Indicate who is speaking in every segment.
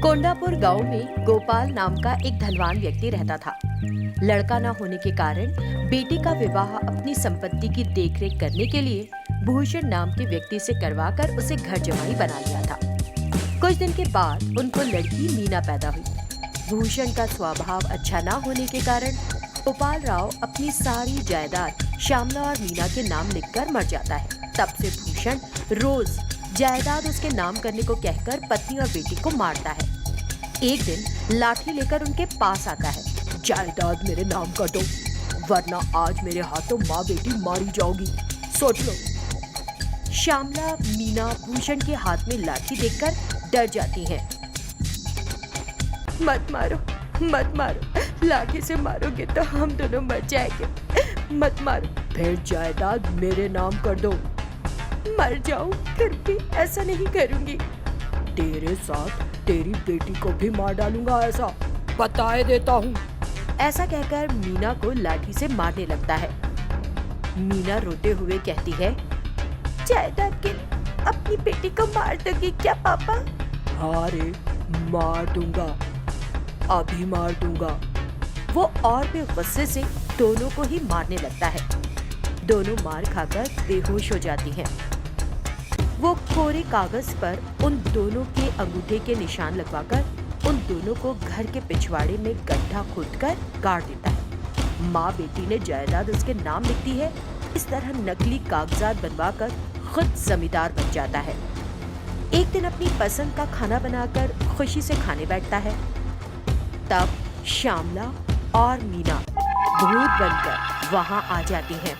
Speaker 1: कोंडापुर गांव में गोपाल नाम का एक धनवान व्यक्ति रहता था। लड़का न होने के कारण बेटी का विवाह अपनी संपत्ति की देखरेख करने के लिए भूषण नाम के व्यक्ति से करवाकर उसे घर जमाई बना लिया था। कुछ दिन के बाद उनको लड़की मीना पैदा हुई। भूषण का स्वभाव अच्छा न होने के कारण गोपाल राव अपनी सारी जायदाद श्यामला और मीना के नाम लिखकर मर जाता है। तब से भूषण रोज जायदाद उसके नाम करने को कहकर पत्नी और बेटी को मारता है। एक दिन लाठी लेकर उनके पास आता है।
Speaker 2: जायदाद मेरे नाम कर दो, वरना आज मेरे हाथों माँ बेटी मारी जाओगी, सोच लो।
Speaker 1: श्यामला मीना भूषण के हाथ में लाठी देखकर डर जाती हैं।
Speaker 3: मत मारो, मत मारो, लाठी से मारोगे तो हम दोनों मर जाएंगे, मत मारो।
Speaker 2: फिर जायदाद मेरे नाम कर दो।
Speaker 3: मर जाऊं फिर भी ऐसा नहीं करूंगी।
Speaker 2: तेरे साथ तेरी बेटी को भी मार डालूंगा, ऐसा बताए देता हूँ।
Speaker 1: ऐसा कहकर मीना को लाठी से मारने लगता है। मीना रोते हुए कहती है,
Speaker 3: जायदाद के लिए अपनी बेटी को मार दोगे क्या पापा?
Speaker 2: हाँ रे, मार दूंगा, अभी मार दूंगा।
Speaker 1: वो और भी गुस्से से दोनों को ही मारने लगता है। दोनों मार खाकर बेहोश हो जाती हैं। वो कोरे कागज पर उन दोनों के अंगूठे के निशान लगवाकर उन दोनों को घर के पिछवाड़े में गड्ढा खोदकर गाड़ देता है। माँ बेटी ने जायदाद उसके नाम लिखती है। इस तरह नकली कागजात बनवाकर खुद जमींदार बन जाता है। एक दिन अपनी पसंद का खाना बनाकर खुशी से खाने बैठता है। तब श्यामला और मीना भूत बनकर वहां आ जाती हैं।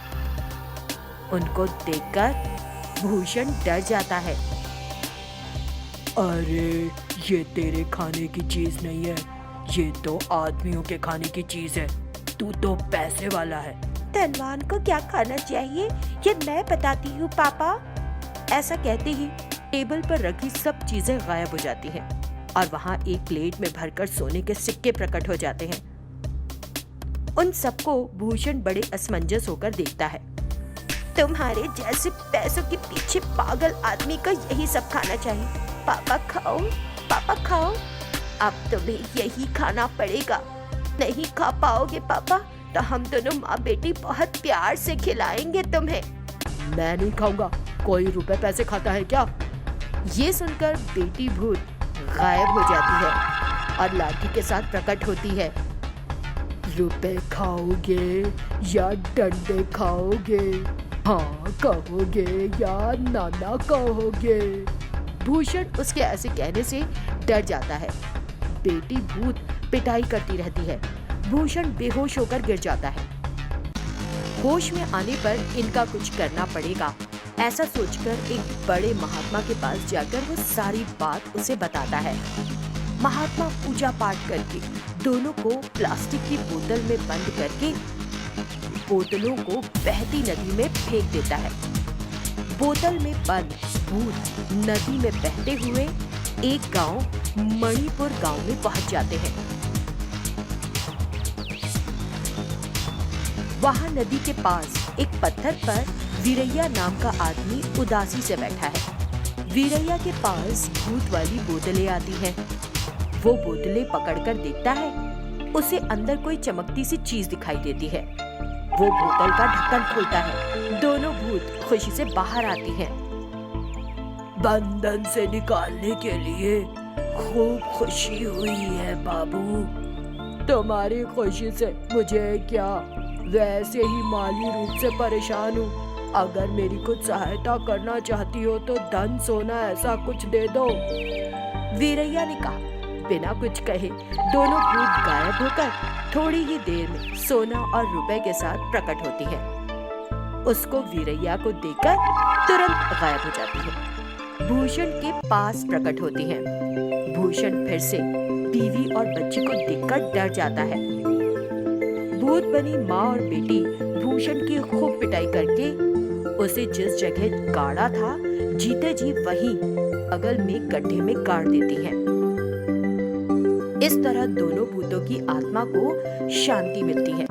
Speaker 1: उनको देखकर भूषण डर जाता है।
Speaker 2: अरे ये तेरे खाने की चीज नहीं है, ये तो आदमियों के खाने की चीज है। तू तो पैसे वाला है।
Speaker 3: धनवान को क्या खाना चाहिए ये मैं बताती हूँ पापा।
Speaker 1: ऐसा कहते ही टेबल पर रखी सब चीजें गायब हो जाती हैं और वहाँ एक प्लेट में भरकर सोने के सिक्के प्रकट हो जाते हैं। उन सबको भूषण बड़े असमंजस होकर देखता है।
Speaker 3: तुम्हारे जैसे पैसों के पीछे पागल आदमी को यही सब खाना चाहिए। पापा खाओ, पापा खाओ, अब तुम्हें यही खाना पड़ेगा। नहीं खा पाओगे पापा तो हम दोनों माँ बेटी बहुत प्यार से खिलाएंगे तुम्हें।
Speaker 2: मैं नहीं खाऊंगा, कोई रुपए पैसे खाता है क्या?
Speaker 1: ये सुनकर बेटी भूत गायब हो जाती है और लाठी के साथ प्रकट होती है।
Speaker 2: रुपए खाओगे या डंडे खाओगे? हाँ कहोगे या नाना कहोगे?
Speaker 1: भूषण उसके ऐसे कहने से डर जाता है। बेटी भूत पिटाई करती रहती है। भूषण बेहोश होकर गिर जाता है। होश में आने पर इनका कुछ करना पड़ेगा, ऐसा सोचकर एक बड़े महात्मा के पास जाकर वो सारी बात उसे बताता है। महात्मा पूजा पाठ करके दोनों को प्लास्टिक की बोतल में बंद करके बोतलों को बहती नदी में फेंक देता है। बोतल में बंद भूत नदी में बहते हुए एक गांव मणिपुर गांव में पहुंच जाते हैं। वहां नदी के पास एक पत्थर पर वीरैया नाम का आदमी उदासी से बैठा है। वीरैया के पास भूत वाली बोतलें आती हैं। वो बोतलें पकड़कर देखता है, उसे अंदर कोई चमकती सी चीज दिखाई देती है। वो बोतल का ढक्कन खोलता है। दोनों भूत खुशी से बाहर आती हैं।
Speaker 2: बंधन से निकालने के लिए खूब खुशी हुई है बाबू। तुम्हारी खुशी से मुझे क्या, वैसे ही माली रूप से परेशान हूँ। अगर मेरी कुछ सहायता करना चाहती हो तो धन सोना ऐसा कुछ दे दो।
Speaker 1: वीरैया ने कहा। बिना कुछ कहे दोनों भूत गायब होकर थोड़ी ही देर में सोना और रुपए के साथ प्रकट होती है। उसको वीरैया को देखकर तुरंत गायब हो जाती है। भूषण के पास प्रकट होती है। भूषण फिर से बीवी और बच्ची को देखकर डर जाता है। भूत बनी माँ और बेटी भूषण की खूब पिटाई करके उसे जिस जगह गाड़ा था जीते जी वहीं बगल में गड्ढे में गाड़ देती हैं। इस तरह दोनों भूतों की आत्मा को शांति मिलती है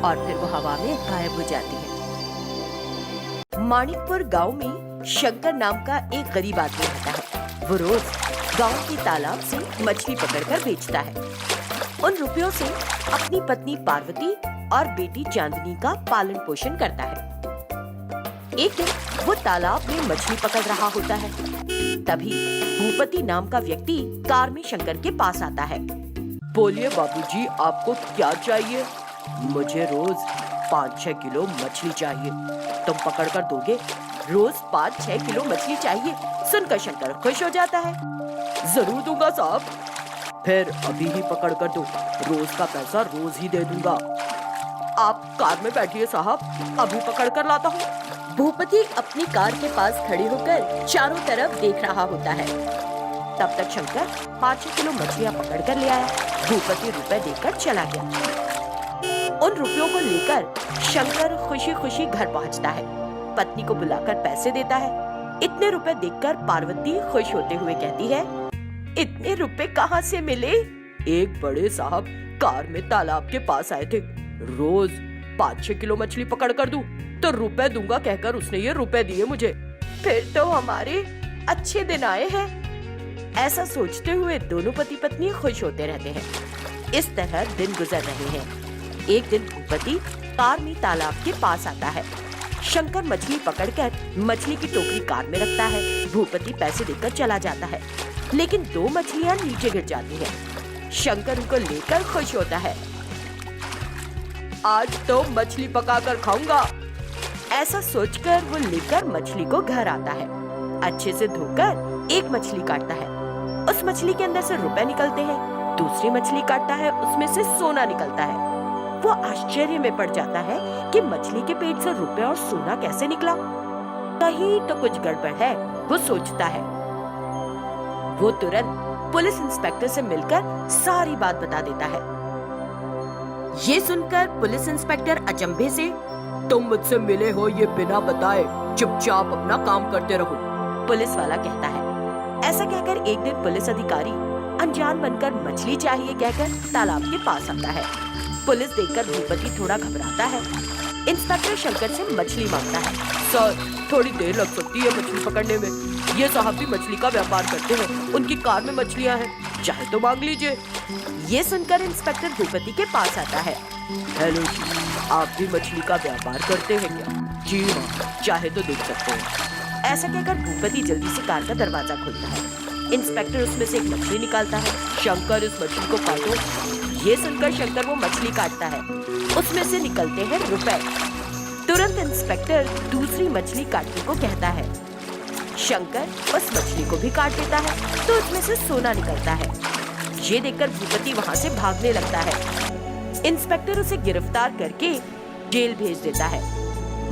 Speaker 1: और फिर वो हवा में गायब हो जाती है। माणिकपुर गांव में शंकर नाम का एक गरीब आदमी रहता है। वो रोज गांव के तालाब से मछली पकड़कर बेचता है। उन रुपयों से अपनी पत्नी पार्वती और बेटी चांदनी का पालन पोषण करता है। एक दिन वो तालाब में मछली पकड़ रहा होता है। तभी भूपति नाम का व्यक्ति कार में शंकर के पास आता है।
Speaker 2: बोलिए बाबूजी, आपको क्या चाहिए? मुझे रोज 5-6 किलो मछली चाहिए।
Speaker 1: तुम पकड़ कर दोगे? रोज 5-6 किलो मछली चाहिए? सुनकर शंकर खुश हो जाता है।
Speaker 2: जरूर दूंगा साहब। फिर अभी ही पकड़ कर दो, रोज का पैसा रोज ही दे दूंगा। आप कार में बैठिए साहब, अभी पकड़ कर लाता हूँ।
Speaker 1: भूपति अपनी कार के पास खड़े होकर चारों तरफ देख रहा होता है। तब तक शंकर 5-6 किलो मछलियाँ पकड़ कर ले आया। भूपति रुपए देकर चला गया। उन रुपयों को लेकर शंकर खुशी खुशी घर पहुँचता है। पत्नी को बुलाकर पैसे देता है। इतने रुपए देखकर पार्वती खुश होते हुए कहती है, इतने रुपए कहाँ से मिले?
Speaker 2: एक बड़े साहब कार में तालाब के पास आए थे। रोज 5-6 किलो मछली पकड़ कर दूं तो रुपए दूंगा कहकर उसने ये रुपए दिए मुझे।
Speaker 1: फिर तो हमारे अच्छे दिन आए हैं। ऐसा सोचते हुए दोनों पति पत्नी खुश होते रहते हैं। इस तरह दिन गुजर रहे हैं। एक दिन भूपति कार में तालाब के पास आता है। शंकर मछली पकड़कर मछली की टोकरी कार में रखता है। भूपति पैसे देकर चला जाता है, लेकिन 2 मछलियाँ नीचे गिर जाती हैं। शंकर उनको लेकर खुश होता है।
Speaker 2: आज तो मछली पकाकर खाऊंगा।
Speaker 1: ऐसा सोचकर वो लेकर मछली को घर आता है। अच्छे से धोकर एक मछली काटता है। उस मछली के अंदर से रुपए निकलते हैं। दूसरी मछली काटता है, उसमें से सोना निकलता है। वो आश्चर्य में पड़ जाता है कि मछली के पेट से रुपए और सोना कैसे निकला। कहीं तो कुछ गड़बड़ है, वो सोचता है। वो तुरंत पुलिस इंस्पेक्टर से मिलकर सारी बात बता देता है। ये सुनकर पुलिस इंस्पेक्टर अचंभे से,
Speaker 2: तुम मुझसे मिले हो ये बिना बताए, चुपचाप अपना काम करते रहो।
Speaker 1: पुलिस वाला कहता है। ऐसा कहकर एक दिन पुलिस अधिकारी अनजान बनकर मछली चाहिए कहकर तालाब के पास आता है। पुलिस देखकर भूपति थोड़ा घबराता है। इंस्पेक्टर शंकर से मछली मांगता है।
Speaker 2: सर, थोड़ी देर लग सकती है मछली पकड़ने में। ये साहब भी मछली का व्यापार करते हैं, उनकी कार में मछलियाँ हैं, चाहे तो मांग लीजिए।
Speaker 1: ये सुनकर इंस्पेक्टर भूपति के पास आता है।
Speaker 2: हेलो जी, आप भी मछली का व्यापार करते हैं क्या? जी हाँ, चाहे तो देख सकते हैं।
Speaker 1: ऐसा कहकर भूपति जल्दी से कार का दरवाजा खोलता है। इंस्पेक्टर उसमें से एक मछली निकालता है।
Speaker 2: शंकर, इस मछली को काटो।
Speaker 1: ये सुनकर शंकर वो मछली काटता है। उसमें से निकलते हैं रुपए। तुरंत इंस्पेक्टर दूसरी मछली काटने को कहता है। शंकर उस मछली को भी काट देता है तो उसमें से सोना निकलता है। ये देखकर भूपति वहाँ से भागने लगता है। इंस्पेक्टर उसे गिरफ्तार करके जेल भेज देता है।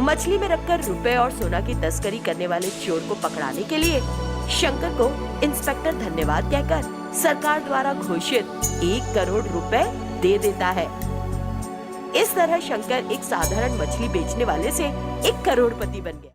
Speaker 1: मछली में रखकर रुपए और सोना की तस्करी करने वाले चोर को पकड़ाने के लिए शंकर को इंस्पेक्टर धन्यवाद कहकर सरकार द्वारा घोषित 1 करोड़ रुपए दे देता है। इस तरह शंकर एक साधारण मछली बेचने वाले से एक करोड़पति बन गया।